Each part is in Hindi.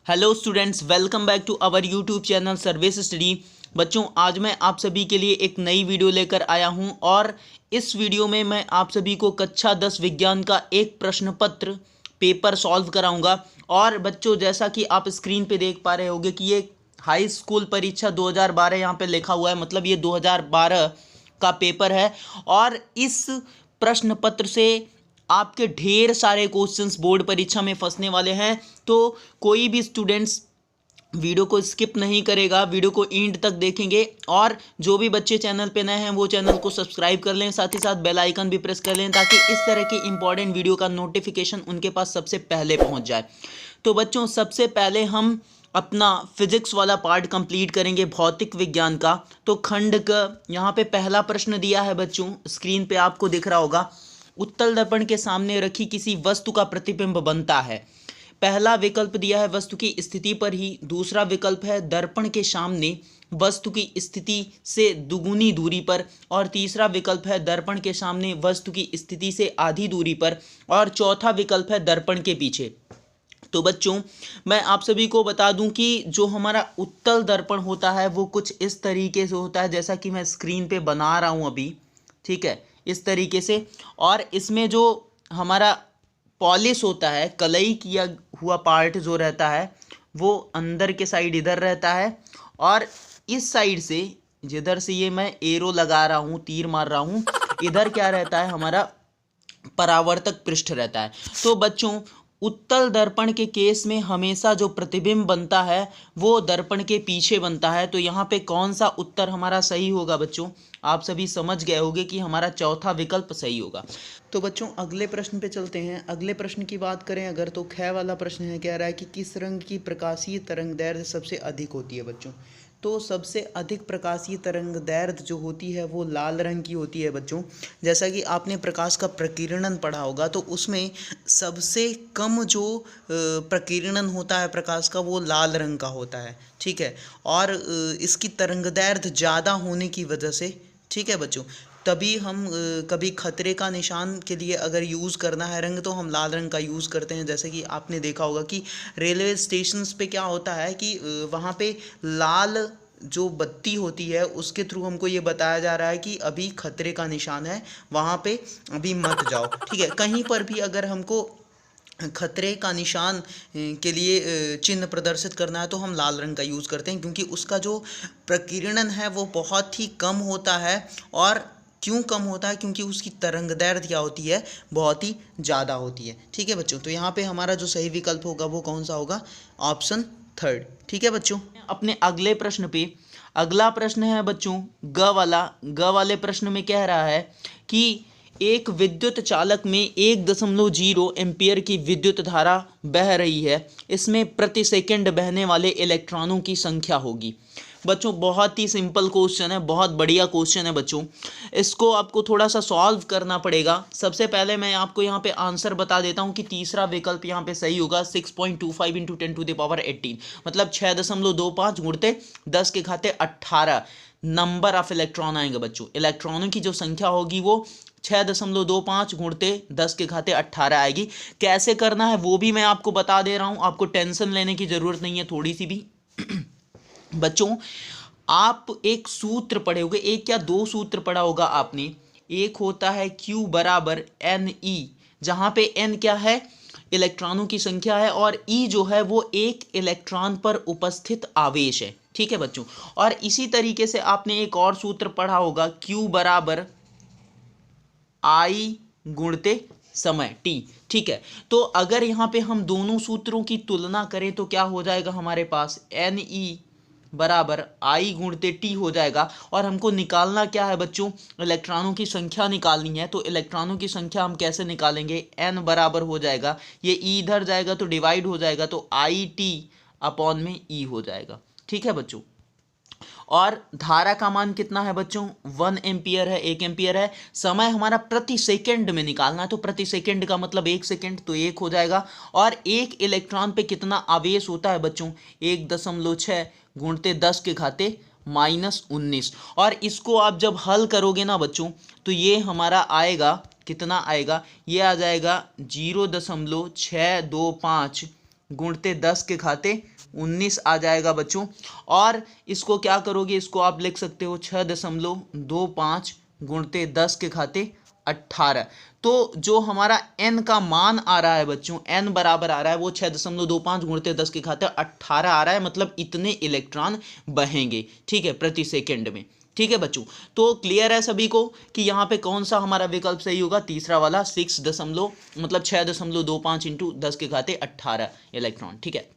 Hello students, welcome back to our YouTube channel service study. बच्चों, आज मैं आप सभी के लिए एक नई वीडियो लेकर आया हूं और इस वीडियो में मैं आप सभी को कक्षा 10 विज्ञान का एक प्रश्न पत्र पेपर सॉल्व कराऊंगा। और बच्चों, जैसा कि आप स्क्रीन पे देख पा रहे होंगे कि ये हाई स्कूल परीक्षा 2012 यहाँ पे लिखा हुआ है, मतलब ये 2012 का पेपर है। और इस प्रश्न पत्र से आपके ढेर सारे क्वेश्चंस बोर्ड परीक्षा में फंसने वाले हैं, तो कोई भी स्टूडेंट्स वीडियो को स्किप नहीं करेगा, वीडियो को एंड तक देखेंगे। और जो भी बच्चे चैनल पे नए हैं वो चैनल को सब्सक्राइब कर लें, साथ ही साथ बेल आइकन भी प्रेस कर लें ताकि इस तरह की इंपॉर्टेंट वीडियो का नोटिफिकेशन उनके पास सबसे पहले पहुंच जाए। तो बच्चों, सबसे पहले हम अपना फिजिक्स वाला पार्ट कंप्लीट करेंगे, भौतिक विज्ञान का। तो खंड का यहाँ पे पहला प्रश्न दिया है बच्चों, स्क्रीन पे आपको दिख रहा होगा। उत्तल दर्पण के सामने रखी किसी वस्तु का प्रतिबिंब बनता है। पहला विकल्प दिया है वस्तु की स्थिति पर ही, दूसरा विकल्प है दर्पण के सामने वस्तु की स्थिति से दुगुनी दूरी पर, और तीसरा विकल्प है दर्पण के सामने वस्तु की स्थिति से आधी दूरी पर, और चौथा विकल्प है दर्पण के पीछे। तो बच्चों, मैं आप सभी को बता दूं कि जो हमारा उत्तल दर्पण होता है वो कुछ इस तरीके से होता है, जैसा कि मैं स्क्रीन पे बना रहा हूं अभी, ठीक है, इस तरीके से। और इसमें जो हमारा पॉलिश होता है, कलई किया हुआ पार्ट जो रहता है वो अंदर के साइड इधर रहता है, और इस साइड से जिधर से ये मैं एरो लगा रहा हूँ, तीर मार रहा हूँ, इधर क्या रहता है, हमारा परावर्तक पृष्ठ रहता है। तो बच्चों, उत्तल दर्पण के केस में हमेशा जो प्रतिबिंब बनता है वो दर्पण के पीछे बनता है। तो यहाँ पे कौन सा उत्तर हमारा सही होगा बच्चों, आप सभी समझ गए होंगे कि हमारा चौथा विकल्प सही होगा। तो बच्चों, अगले प्रश्न पे चलते हैं। अगले प्रश्न की बात करें अगर, तो ख वाला प्रश्न है, कह रहा है कि किस रंग की प्रकाशीय तरंगदैर्घ्य सबसे अधिक होती है बच्चों। तो सबसे अधिक प्रकाशीय तरंगदैर्घ्य जो होती है वो लाल रंग की होती है बच्चों। जैसा कि आपने प्रकाश का प्रकीर्णन पढ़ा होगा, तो उसमें सबसे कम जो प्रकीर्णन होता है प्रकाश का वो लाल रंग का होता है, ठीक है। और इसकी तरंगदैर्घ्य ज़्यादा होने की वजह से, ठीक है बच्चों, तभी हम कभी खतरे का निशान के लिए अगर यूज़ करना है रंग तो हम लाल रंग का यूज़ करते हैं। जैसे कि आपने देखा होगा कि रेलवे स्टेशंस पे क्या होता है कि वहाँ पे लाल जो बत्ती होती है उसके थ्रू हमको ये बताया जा रहा है कि अभी खतरे का निशान है, वहाँ पे अभी मत जाओ, ठीक है। कहीं पर भी अगर हमको खतरे का निशान के लिए चिन्ह प्रदर्शित करना है तो हम लाल रंग का यूज़ करते हैं, क्योंकि उसका जो प्रकीर्णन है वो बहुत ही कम होता है। और क्यों कम होता है, क्योंकि उसकी तरंगदैर्घ्य क्या होती है, बहुत ही ज़्यादा होती है, ठीक है बच्चों। तो यहाँ पे हमारा जो सही विकल्प होगा वो कौन सा होगा, ऑप्शन थर्ड, ठीक है बच्चों। अपने अगले प्रश्न पे, अगला प्रश्न है बच्चों ग वाला। ग वाले प्रश्न में कह रहा है कि एक विद्युत चालक में 1.0 एम्पियर की विद्युत धारा बह रही है, इसमें प्रति सेकंड बहने वाले इलेक्ट्रॉनों की संख्या होगी। बच्चों, बहुत ही सिंपल क्वेश्चन है, बहुत बढ़िया क्वेश्चन है बच्चों। इसको आपको थोड़ा सा सॉल्व करना पड़ेगा। सबसे पहले मैं आपको यहाँ पे आंसर बता देता हूँ कि तीसरा विकल्प यहाँ पे सही होगा, 6.25 इंटू 10⁻18, मतलब 6.25 गुणते 10 के घाते 18 नंबर ऑफ इलेक्ट्रॉन आएंगे बच्चों। इलेक्ट्रॉनों की जो संख्या होगी वो 6.25 गुणते 10 के घाते 18 आएगी। कैसे करना है वो भी मैं आपको बता दे रहा हूँ, आपको टेंशन लेने की ज़रूरत नहीं है थोड़ी सी भी। बच्चों, आप एक सूत्र पढ़े होंगे, एक या दो सूत्र पढ़ा होगा आपने। एक होता है Q बराबर NE, जहाँ पे N क्या है, इलेक्ट्रॉनों की संख्या है, और E जो है वो एक इलेक्ट्रॉन पर उपस्थित आवेश है, ठीक है बच्चों। और इसी तरीके से आपने एक और सूत्र पढ़ा होगा, Q बराबर I गुणते समय T, ठीक है। तो अगर यहाँ पे हम दोनों सूत्रों की तुलना करें तो क्या हो जाएगा, हमारे पास NE बराबर I गुणते T हो जाएगा। और हमको निकालना क्या है बच्चों, इलेक्ट्रॉनों की संख्या निकालनी है। तो इलेक्ट्रॉनों की संख्या हम कैसे निकालेंगे, N बराबर हो जाएगा, ये E इधर जाएगा तो डिवाइड हो जाएगा, तो IT अपॉन में E हो जाएगा, ठीक है बच्चों। और धारा का मान कितना है बच्चों, 1 एम्पियर है, 1 एम्पियर है। समय हमारा प्रति सेकंड में निकालना है, तो प्रति सेकंड का मतलब 1 सेकंड, तो 1 हो जाएगा। और एक इलेक्ट्रॉन पे कितना आवेश होता है बच्चों, 1.6 गुणते 10 के घाते -19। और इसको आप जब हल करोगे ना बच्चों, तो ये हमारा आएगा, कितना आएगा, ये आ जाएगा 0.625 गुणते 10 के खाते 19 आ जाएगा बच्चों। और इसको क्या करोगे, इसको आप लिख सकते हो 6.25 गुणते 10 के खाते 18। तो जो हमारा n का मान आ रहा है बच्चों, n बराबर आ रहा है वो 6.25 गुणते 10 के खाते 18 आ रहा है, मतलब इतने इलेक्ट्रॉन बहेंगे, ठीक है, प्रति सेकंड में। ठीक है बच्चों, तो क्लियर है सभी को कि यहाँ पे कौन सा हमारा विकल्प सही होगा, तीसरा वाला, 6.25 इंटू 10 के घाते 18 इलेक्ट्रॉन। ठीक है,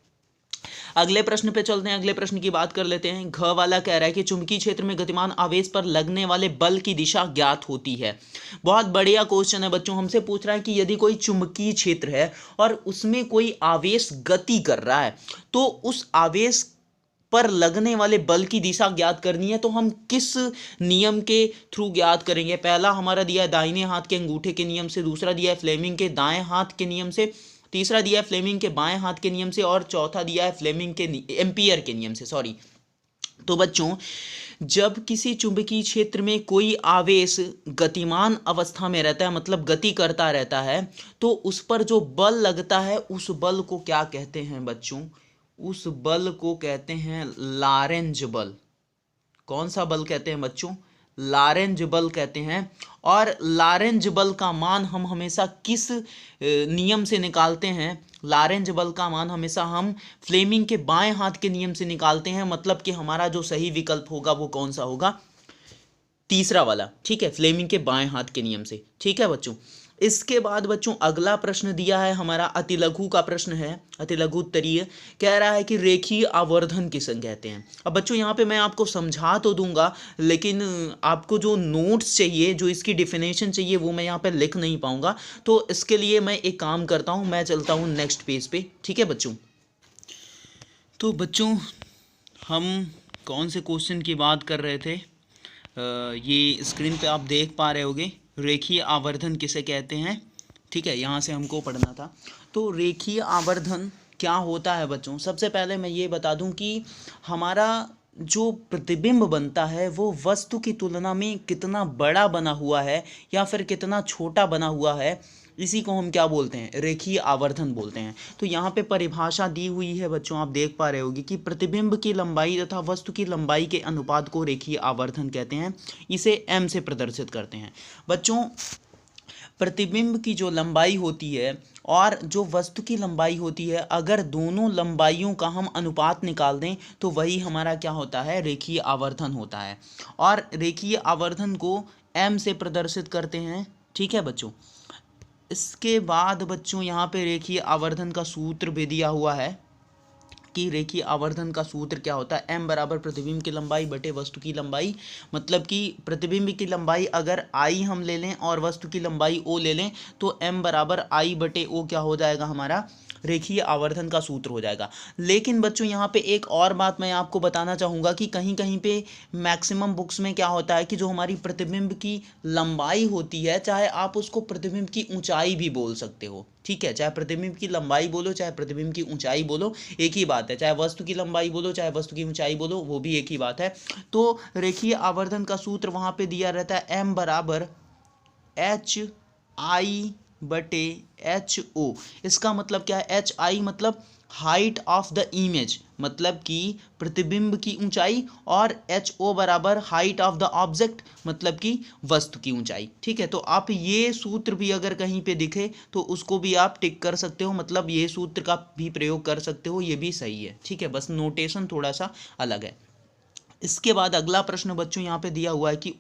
अगले प्रश्न पे चलते हैं। अगले प्रश्न की बात कर लेते हैं। घ वाला कह रहा है कि चुंबकीय क्षेत्र में गतिमान आवेश पर लगने वाले बल की दिशा ज्ञात होती है। बहुत बढ़िया क्वेश्चन है बच्चों। हमसे पूछ रहा है कि यदि कोई चुंबकीय क्षेत्र है और उसमें कोई आवेश गति कर रहा है, तो उस आवेश पर लगने वाले बल की दिशा ज्ञात करनी है, तो हम किस नियम के थ्रू ज्ञात करेंगे। पहला हमारा दिया है दाहिने हाथ के अंगूठे के नियम से, दूसरा दिया है फ्लेमिंग के दाएं हाथ के नियम से, तीसरा दिया है फ्लेमिंग के बाएं हाथ के नियम से, और चौथा दिया है फ्लेमिंग के एम्पियर के नियम से, सॉरी। तो बच्चों, जब किसी चुंबकीय क्षेत्र में कोई आवेश गतिमान अवस्था में रहता है, मतलब गति करता रहता है, तो उस पर जो बल लगता है उस बल को क्या कहते हैं बच्चों, उस बल को कहते हैं लॉरेंज बल। कौन सा बल कहते हैं बच्चों, लॉरेंज बल कहते हैं। और लॉरेंज बल का मान हम हमेशा किस नियम से निकालते हैं, लॉरेंज बल का मान हमेशा हम फ्लेमिंग के बाएं हाथ के नियम से निकालते हैं, मतलब कि हमारा जो सही विकल्प होगा वो कौन सा होगा, तीसरा वाला। ठीक है, फ्लेमिंग के बाएं हाथ के नियम से। ठीक है बच्चों, इसके बाद बच्चों अगला प्रश्न दिया है हमारा, अतिलघु का प्रश्न है, अतिलघु उत्तरीय। कह रहा है कि रेखीय आवर्धन किसे कहते हैं। अब बच्चों यहाँ पे मैं आपको समझा तो दूंगा, लेकिन आपको जो नोट्स चाहिए, जो इसकी डिफिनेशन चाहिए, वो मैं यहाँ पे लिख नहीं पाऊंगा। तो इसके लिए मैं एक काम करता हूँ, मैं चलता हूँ नेक्स्ट पेज पे। ठीक है बच्चों, तो बच्चों हम कौन से क्वेश्चन की बात कर रहे थे, ये स्क्रीन पे आप देख पा रहे होगे, रेखीय आवर्धन किसे कहते हैं। ठीक है, यहाँ से हमको पढ़ना था। तो रेखीय आवर्धन क्या होता है बच्चों, सबसे पहले मैं ये बता दूं कि हमारा जो प्रतिबिंब बनता है वो वस्तु की तुलना में कितना बड़ा बना हुआ है या फिर कितना छोटा बना हुआ है, इसी को हम क्या बोलते हैं, रेखीय आवर्धन बोलते हैं। तो यहाँ पे परिभाषा दी हुई है बच्चों, आप देख पा रहे होगी कि प्रतिबिंब की लंबाई तथा वस्तु की लंबाई के अनुपात को रेखीय आवर्धन कहते हैं। इसे m से प्रदर्शित करते हैं। बच्चों, प्रतिबिंब की जो लंबाई होती है और जो वस्तु की लंबाई होती है, अगर दोनों लंबाइयों का हम अनुपात निकाल दें तो वही हमारा क्या होता है, रेखीय आवर्धन होता है। और रेखीय आवर्धन को m से प्रदर्शित करते हैं। ठीक है बच्चों, इसके बाद बच्चों यहाँ पे रेखीय आवर्धन का सूत्र भी दिया हुआ है कि रेखीय आवर्धन का सूत्र क्या होता है, m बराबर प्रतिबिंब की लंबाई बटे वस्तु की लंबाई। मतलब कि प्रतिबिंब की लंबाई अगर I हम ले लें और वस्तु की लंबाई O ले लें, तो m बराबर I बटे O क्या हो जाएगा, हमारा रेखीय आवर्धन का सूत्र हो जाएगा। लेकिन बच्चों यहाँ पे एक और बात मैं आपको बताना चाहूँगा कि कहीं कहीं पे मैक्सिमम बुक्स में क्या होता है कि जो हमारी प्रतिबिंब की लंबाई होती है, चाहे आप उसको प्रतिबिंब की ऊंचाई भी बोल सकते हो। ठीक है, चाहे प्रतिबिंब की लंबाई बोलो चाहे प्रतिबिंब की ऊंचाई बोलो, एक ही बात है। चाहे वस्तु की लंबाई बोलो चाहे वस्तु की ऊंचाई बोलो, वो भी एक ही बात है। तो रेखीय आवर्धन का सूत्र वहाँ पे दिया रहता है m बराबर HI बटे HO। इसका मतलब क्या है, HI मतलब हाइट ऑफ द इमेज, मतलब कि प्रतिबिंब की ऊंचाई, और HO बराबर हाइट ऑफ द ऑब्जेक्ट, मतलब कि वस्तु की ऊंचाई। ठीक है, तो आप ये सूत्र भी अगर कहीं पे दिखे तो उसको भी आप टिक कर सकते हो, मतलब ये सूत्र का भी प्रयोग कर सकते हो, ये भी सही है। ठीक है, बस नोटेशन थोड़ा सा अलग है। इसके बाद अगला प्रश्न बच्चों यहाँ पे दिया हुआ है कि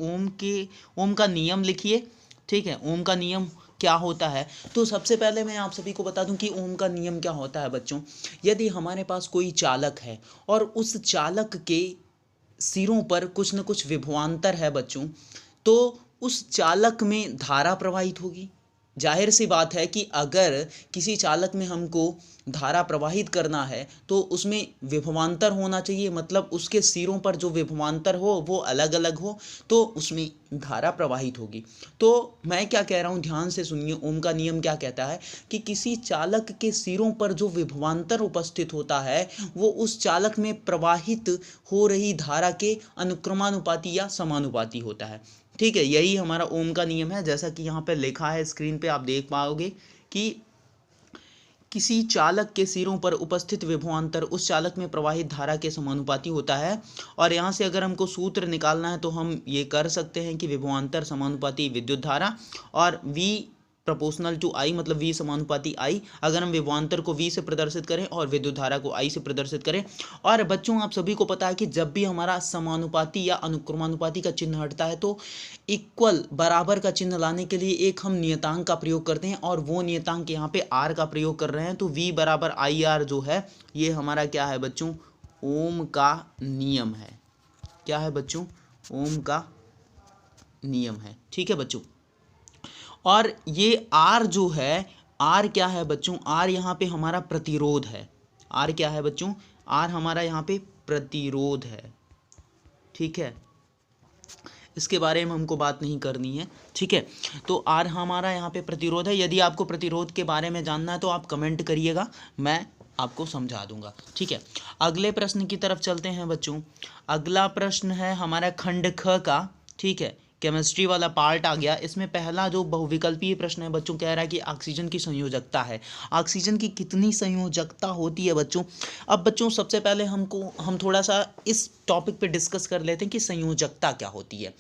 ओम का नियम लिखिए। ठीक है, ओम का नियम क्या होता है। तो सबसे पहले मैं आप सभी को बता दूं कि ओम का नियम क्या होता है बच्चों। यदि हमारे पास कोई चालक है और उस चालक के सिरों पर कुछ न कुछ विभवांतर है बच्चों, तो उस चालक में धारा प्रवाहित होगी। जाहिर सी बात है कि अगर किसी चालक में हमको धारा प्रवाहित करना है तो उसमें विभवांतर होना चाहिए, मतलब उसके सिरों पर जो विभवांतर हो वो अलग अलग हो, तो उसमें धारा प्रवाहित होगी। तो मैं क्या कह रहा हूँ, ध्यान से सुनिए। ओम का नियम क्या कहता है कि किसी चालक के सिरों पर जो विभवांतर उपस्थित होता है वो उस चालक में प्रवाहित हो रही धारा के अनुक्रमानुपाती या समानुपाती होता है। ठीक है, यही हमारा ओम का नियम है। जैसा कि यहाँ पे लिखा है, स्क्रीन पे आप देख पाओगे कि किसी चालक के सिरों पर उपस्थित विभवांतर उस चालक में प्रवाहित धारा के समानुपाती होता है। और यहाँ से अगर हमको सूत्र निकालना है तो हम ये कर सकते हैं कि विभवांतर समानुपाती विद्युत धारा, और V प्रोपोर्शनल टू I, मतलब V समानुपाती I, अगर हम विभवांतर को V से प्रदर्शित करें और विद्युत धारा को I से प्रदर्शित करें। और बच्चों आप सभी को पता है कि जब भी हमारा समानुपाती या अनुक्रमानुपाती का चिन्ह हटता है तो इक्वल बराबर का चिन्ह लाने के लिए एक हम नियतांक का प्रयोग करते हैं, और वो नियतांक यहाँ पे R का प्रयोग कर रहे हैं। तो V बराबर IR जो है ये हमारा क्या है बच्चों, ओम का नियम है। क्या है बच्चों, ओम का नियम है। ठीक है बच्चों, और ये R जो है, R क्या है बच्चों, R यहाँ पे हमारा प्रतिरोध है। R क्या है बच्चों, R हमारा यहाँ पे प्रतिरोध है। ठीक है, इसके बारे में हमको बात नहीं करनी है। ठीक है, तो R हमारा यहाँ पे प्रतिरोध है। यदि आपको प्रतिरोध के बारे में जानना है तो आप कमेंट करिएगा, मैं आपको समझा दूंगा। ठीक है, अगले प्रश्न की तरफ चलते हैं बच्चों। अगला प्रश्न है हमारा खंड ख का। ठीक है, केमिस्ट्री वाला पार्ट आ गया। इसमें पहला जो बहुविकल्पीय प्रश्न है बच्चों, कह रहा है कि ऑक्सीजन की संयोजकता है। ऑक्सीजन की कितनी संयोजकता होती है बच्चों। अब बच्चों सबसे पहले हम थोड़ा सा इस टॉपिक पे डिस्कस कर लेते हैं कि संयोजकता क्या होती है।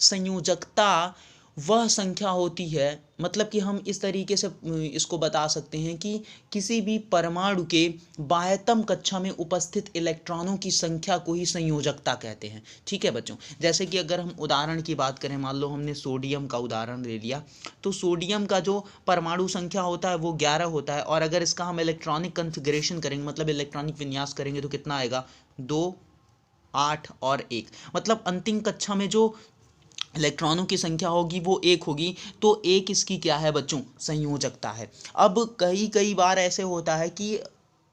संयोजकता वह संख्या होती है, मतलब कि हम इस तरीके से इसको बता सकते हैं कि किसी भी परमाणु के बाह्यतम कक्षा में उपस्थित इलेक्ट्रॉनों की संख्या को ही संयोजकता कहते हैं। ठीक है बच्चों, जैसे कि अगर हम उदाहरण की बात करें, मान लो हमने सोडियम का उदाहरण ले लिया, तो सोडियम का जो परमाणु संख्या होता है वो 11 होता है, और अगर इसका हम इलेक्ट्रॉनिक कन्फिग्रेशन करेंगे, मतलब इलेक्ट्रॉनिक विन्यास करेंगे, तो कितना आएगा, 2, 8 और 1। मतलब अंतिम कक्षा में जो इलेक्ट्रॉनों की संख्या होगी वो 1 होगी। तो 1 इसकी क्या है बच्चों, संयोजकता है। अब कई बार ऐसे होता है कि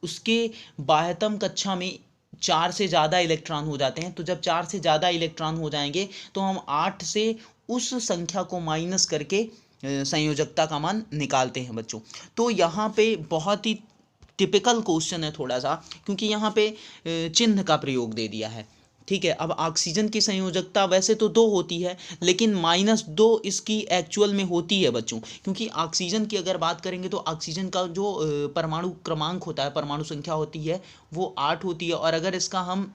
उसके बाह्यतम कक्षा में 4 से ज़्यादा इलेक्ट्रॉन हो जाते हैं। तो जब 4 से ज़्यादा इलेक्ट्रॉन हो जाएंगे तो हम 8 से उस संख्या को माइनस करके संयोजकता का मान निकालते हैं बच्चों। तो यहाँ पे बहुत ही टिपिकल क्वेश्चन है थोड़ा सा, क्योंकि यहाँ पे चिन्ह का प्रयोग दे दिया है। ठीक है, अब ऑक्सीजन की संयोजकता वैसे तो 2 होती है, लेकिन -2 इसकी एक्चुअल में होती है बच्चों, क्योंकि ऑक्सीजन की अगर बात करेंगे तो ऑक्सीजन का जो परमाणु क्रमांक होता है, परमाणु संख्या होती है, वो 8 होती है। और अगर इसका हम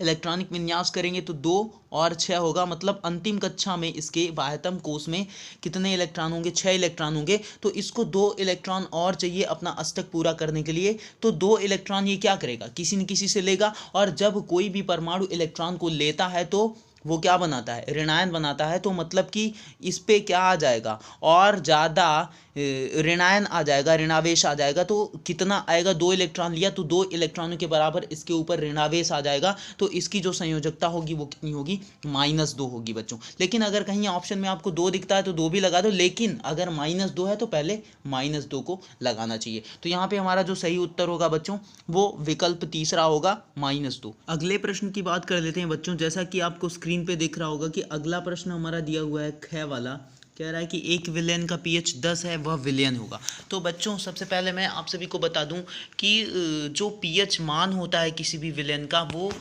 इलेक्ट्रॉनिक विन्यास करेंगे तो 2 और 6 होगा। मतलब अंतिम कक्षा में इसके बाह्यतम कोश में कितने इलेक्ट्रॉन होंगे, 6 इलेक्ट्रॉन होंगे। तो इसको 2 इलेक्ट्रॉन और चाहिए अपना अष्टक पूरा करने के लिए। तो 2 इलेक्ट्रॉन ये क्या करेगा, किसी न किसी से लेगा, और जब कोई भी परमाणु इलेक्ट्रॉन को लेता है तो वो क्या बनाता है, ऋणायन बनाता है। तो मतलब कि इस पे क्या आ जाएगा, और ज़्यादा ऋणायन आ जाएगा, ऋणावेश आ जाएगा। तो कितना आएगा, 2 इलेक्ट्रॉन लिया तो 2 इलेक्ट्रॉनों के बराबर इसके ऊपर ऋणावेश आ जाएगा। तो इसकी जो संयोजकता होगी वो कितनी होगी, -2 होगी बच्चों। लेकिन अगर कहीं ऑप्शन में आपको 2 दिखता है तो 2 भी लगा दो, लेकिन अगर -2 है तो पहले -2 को लगाना चाहिए। तो यहाँ पे हमारा जो सही उत्तर होगा बच्चों वो विकल्प तीसरा होगा, -2। अगले प्रश्न की बात कर लेते हैं बच्चों। जैसा कि आपको स्क्रीन पे दिख रहा होगा कि अगला प्रश्न हमारा दिया हुआ है ख वाला, कह रहा है कि एक विलयन का pH 10 है, वह विलयन होगा। तो बच्चों सबसे पहले मैं आप सभी को बता दूं कि जो pH मान होता है किसी भी विलयन का वो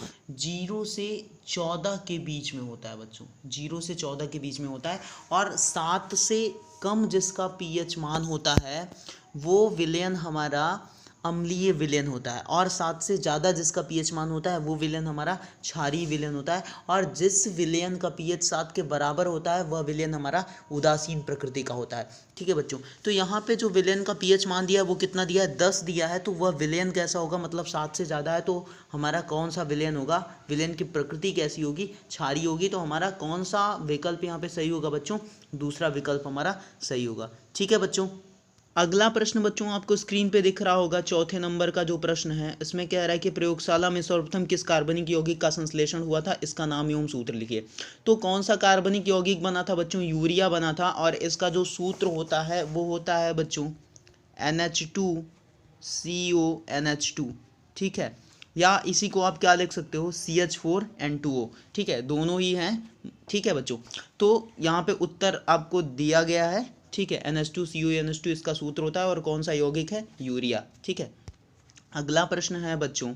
0 से 14 के बीच में होता है बच्चों, 0 से 14 के बीच में होता है। और 7 से कम जिसका pH मान होता है वो विलयन हमारा अम्लीय विलयन होता है, और 7 से ज़्यादा जिसका pH मान होता है वो विलयन हमारा क्षारीय विलयन होता है। और जिस विलयन का pH 7 के बराबर होता है वह विलयन हमारा उदासीन प्रकृति का होता है। ठीक है बच्चों, तो यहाँ पे जो विलयन का pH मान दिया है वो कितना दिया है, 10 दिया है। तो वह विलयन कैसा होगा, मतलब 7 से ज़्यादा है तो हमारा कौन सा विलयन होगा, विलयन की प्रकृति कैसी होगी, क्षारीय होगी। तो हमारा कौन सा विकल्प यहाँ पे सही होगा बच्चों, दूसरा विकल्प हमारा सही होगा। ठीक है बच्चों, अगला प्रश्न बच्चों आपको स्क्रीन पे दिख रहा होगा, चौथे नंबर का जो प्रश्न है इसमें कह रहा है कि प्रयोगशाला में सर्वप्रथम किस कार्बनिक यौगिक का संश्लेषण हुआ था, इसका नाम एवं सूत्र लिखिए। तो कौन सा कार्बनिक यौगिक बना था बच्चों, यूरिया बना था। और इसका जो सूत्र होता है वो होता है बच्चों NH2CONH2। ठीक है, या इसी को आप क्या लिख सकते हो, CH4N2O। ठीक है, दोनों ही हैं। ठीक है बच्चों, तो यहाँ पे उत्तर आपको दिया गया है। ठीक है, NH2CONH2 इसका सूत्र होता है, और कौन सा यौगिक है, यूरिया। ठीक है, अगला प्रश्न है बच्चों,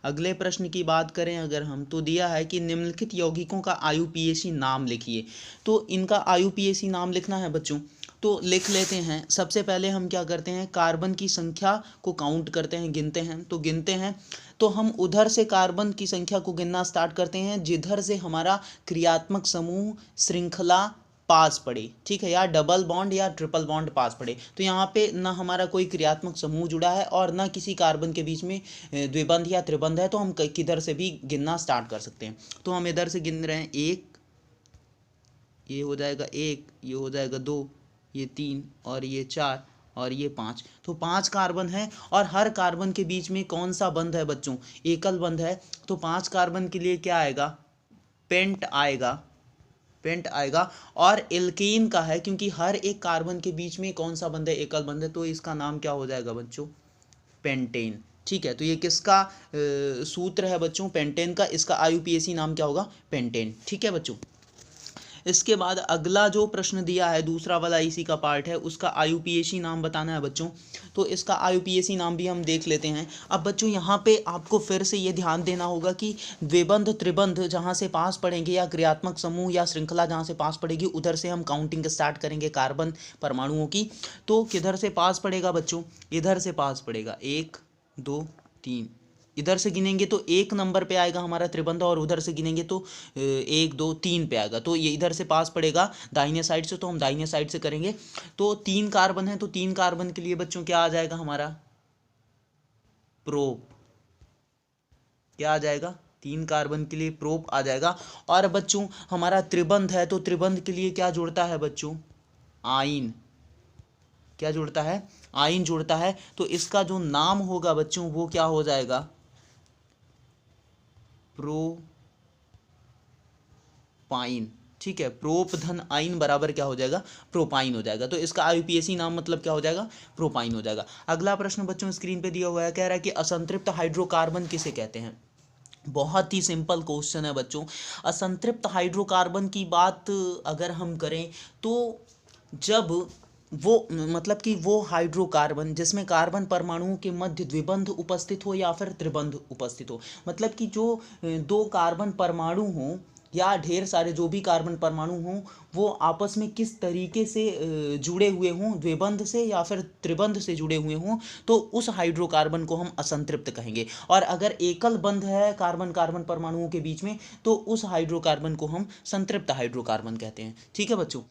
अगले प्रश्न की बात करें अगर हम, तो दिया है कि निम्नलिखित यौगिकों का IUPAC नाम लिखिए। तो इनका IUPAC नाम लिखना है बच्चों। तो तो लिख लेते हैं। सबसे पहले हम क्या करते हैं, कार्बन की संख्या को काउंट करते हैं, गिनते हैं। तो गिनते हैं तो हम उधर से कार्बन की संख्या को गिनना स्टार्ट करते हैं जिधर से हमारा क्रियात्मक समूह श्रृंखला पास पड़े, ठीक है, या डबल बॉन्ड या ट्रिपल बॉन्ड पास पड़े। तो यहाँ पे ना हमारा कोई क्रियात्मक समूह जुड़ा है और ना किसी कार्बन के बीच में द्विबंध या त्रिबंध है, तो हम किधर से भी गिनना स्टार्ट कर सकते हैं। तो हम इधर से गिन रहे हैं, एक, ये हो जाएगा एक, ये हो जाएगा दो, ये तीन, और ये चार, और ये पाँच। तो 5 कार्बन है और हर कार्बन के बीच में कौन सा बंध है बच्चों, एकल बंध है। तो 5 कार्बन के लिए क्या आएगा, पेंट आएगा, पेंट आएगा। और एल्केन का है क्योंकि हर एक कार्बन के बीच में कौन सा बंध है, एकल बंध है, तो इसका नाम क्या हो जाएगा बच्चों, पेंटेन। ठीक है, तो ये किसका सूत्र है बच्चों, पेंटेन का। इसका आईयूपीएसी नाम क्या होगा, पेंटेन। ठीक है बच्चों। इसके बाद अगला जो प्रश्न दिया है, दूसरा वाला इसी का पार्ट है, उसका आईयूपीएसी नाम बताना है बच्चों। तो इसका आईयूपीएसी नाम भी हम देख लेते हैं। अब बच्चों यहाँ पे आपको फिर से ये ध्यान देना होगा कि द्विबंध त्रिबंध जहाँ से पास पड़ेंगे या क्रियात्मक समूह या श्रृंखला जहाँ से पास पड़ेगी उधर से हम काउंटिंग स्टार्ट करेंगे कार्बन परमाणुओं की। तो किधर से पास पड़ेगा बच्चों, इधर से पास पड़ेगा, 1 2 3। इधर से गिनेंगे तो 1 नंबर पे आएगा हमारा त्रिबंध और उधर से गिनेंगे तो 1 2 3 पे आएगा। तो ये इधर से पास पड़ेगा दाहिने साइड से, तो हम दाहिने साइड से करेंगे। तो 3 कार्बन है, तो 3 कार्बन के लिए बच्चों क्या आ जाएगा हमारा, प्रोप। क्या आ जाएगा, 3 कार्बन के लिए प्रोप आ जाएगा। और बच्चों हमारा त्रिबंध है, तो त्रिबंध के लिए क्या जुड़ता है बच्चों, आइन। क्या जुड़ता है, आइन जुड़ता है। तो इसका जो नाम होगा बच्चों वो क्या हो जाएगा, प्रोपाइन। ठीक है, प्रोप धन आइन बराबर क्या हो जाएगा, प्रोपाइन हो जाएगा। तो इसका आईयूपीएसी नाम मतलब क्या हो जाएगा, प्रोपाइन हो जाएगा। अगला प्रश्न बच्चों स्क्रीन पे दिया हुआ है, कह रहा है कि असंतृप्त हाइड्रोकार्बन किसे कहते हैं। बहुत ही सिंपल क्वेश्चन है बच्चों। असंतृप्त हाइड्रोकार्बन की बात अगर हम करें तो जब वो मतलब कि वो हाइड्रोकार्बन जिसमें कार्बन परमाणुओं के मध्य द्विबंध उपस्थित हो या फिर त्रिबंध उपस्थित हो, मतलब कि जो 2 कार्बन परमाणु हों या ढेर सारे जो भी कार्बन परमाणु हों वो आपस में किस तरीके से जुड़े हुए हों, द्विबंध से या फिर त्रिबंध से जुड़े हुए हों, तो उस हाइड्रोकार्बन को हम असंतृप्त कहेंगे। और अगर एकल बंध है कार्बन कार्बन परमाणुओं के बीच में तो उस हाइड्रोकार्बन को हम संतृप्त हाइड्रोकार्बन कहते हैं। ठीक है बच्चों।